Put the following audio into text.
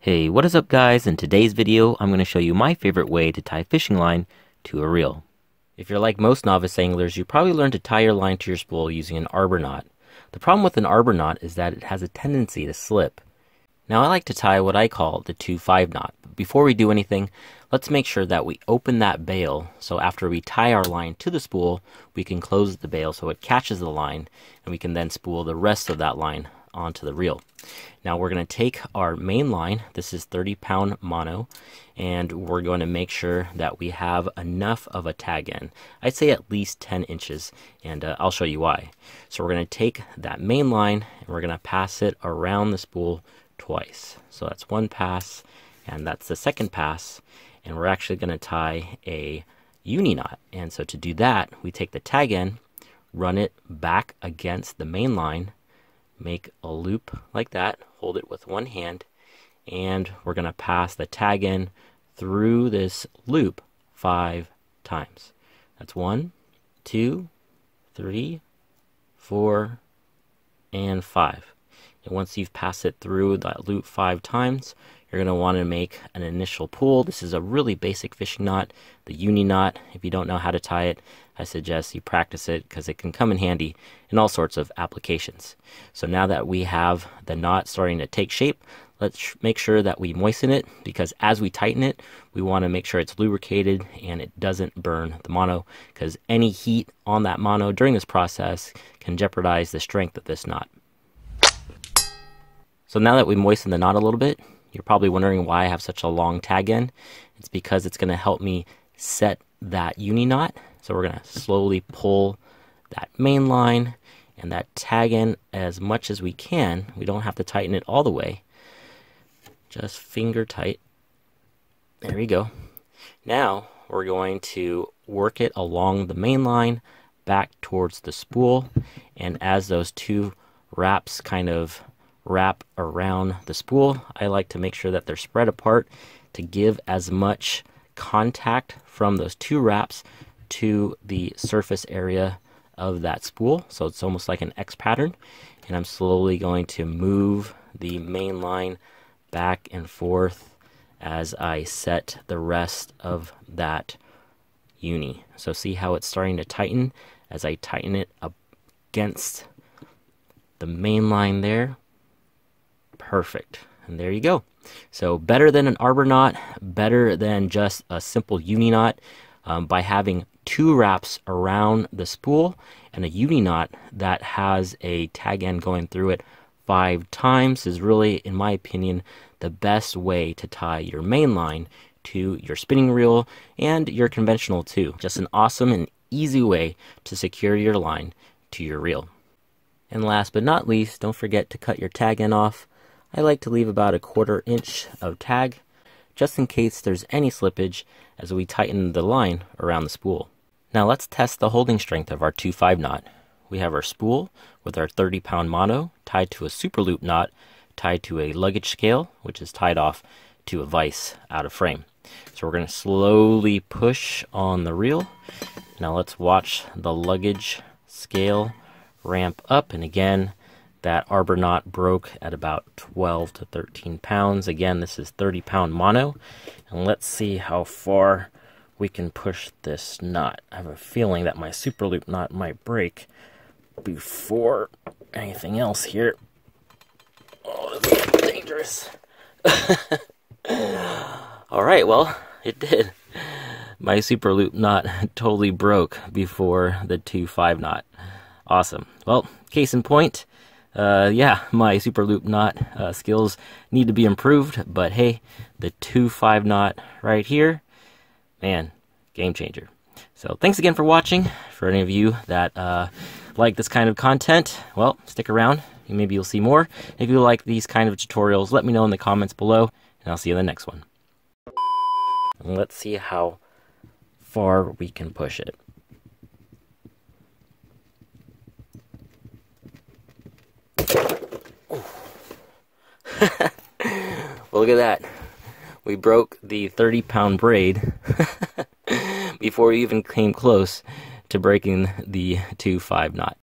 Hey, what is up guys? In today's video, I'm going to show you my favorite way to tie fishing line to a reel. If you're like most novice anglers, you probably learned to tie your line to your spool using an arbor knot. The problem with an arbor knot is that it has a tendency to slip. Now I like to tie what I call the 2-5 knot. But before we do anything, let's make sure that we open that bail, so after we tie our line to the spool, we can close the bail so it catches the line, and we can then spool the rest of that line onto the reel. Now we're going to take our main line, this is 30-pound mono, and we're going to make sure that we have enough of a tag end. I'd say at least 10 inches, and I'll show you why. So we're going to take that main line and we're going to pass it around the spool twice. So that's one pass, and that's the second pass, and we're actually going to tie a uni knot. And so to do that, we take the tag end, run it back against the main line, make a loop like that, hold it with one hand, and we're going to pass the tag end through this loop 5 times. That's 1, 2, 3, 4, and 5. And once you've passed it through that loop 5 times, you're going to want to make an initial pull. This is a really basic fishing knot, the uni knot. If you don't know how to tie it, I suggest you practice it because it can come in handy in all sorts of applications. So now that we have the knot starting to take shape, let's make sure that we moisten it, because as we tighten it, we want to make sure it's lubricated and it doesn't burn the mono, because any heat on that mono during this process can jeopardize the strength of this knot. So now that we moisten the knot a little bit, you're probably wondering why I have such a long tag end. It's because it's going to help me set that uni knot. So we're going to slowly pull that main line and that tag end as much as we can. We don't have to tighten it all the way. Just finger tight. There we go. Now we're going to work it along the main line back towards the spool. And as those two wraps kind of wrap around the spool, I like to make sure that they're spread apart to give as much contact from those two wraps to the surface area of that spool. So it's almost like an X pattern, and I'm slowly going to move the main line back and forth as I set the rest of that uni. So see how it's starting to tighten as I tighten it against the main line there. Perfect. And there you go. So better than an arbor knot, better than just a simple uni knot. By having 2 wraps around the spool and a uni knot that has a tag end going through it 5 times is really, in my opinion, the best way to tie your main line to your spinning reel and your conventional too. Just an awesome and easy way to secure your line to your reel. And last but not least, don't forget to cut your tag end off. I like to leave about 1/4 inch of tag, just in case there's any slippage as we tighten the line around the spool. Now let's test the holding strength of our 2-5 knot. We have our spool with our 30-pound mono tied to a super loop knot tied to a luggage scale, which is tied off to a vise out of frame. So we're going to slowly push on the reel. Now let's watch the luggage scale ramp up, and again, that arbor knot broke at about 12 to 13 pounds. Again, this is 30-pound mono. And let's see how far we can push this knot. I have a feeling that my super loop knot might break before anything else here. Oh, this is dangerous. Alright, well, it did. My super loop knot totally broke before the 2-5 knot. Awesome. Well, case in point, yeah, my super loop knot skills need to be improved, but hey, the 2-5 knot right here, man, game changer. So thanks again for watching. For any of you that like this kind of content, well, stick around. Maybe you'll see more. If you like these kind of tutorials, let me know in the comments below, and I'll see you in the next one. And let's see how far we can push it. Well, look at that. We broke the 30-pound braid before we even came close to breaking the 2-5 knot.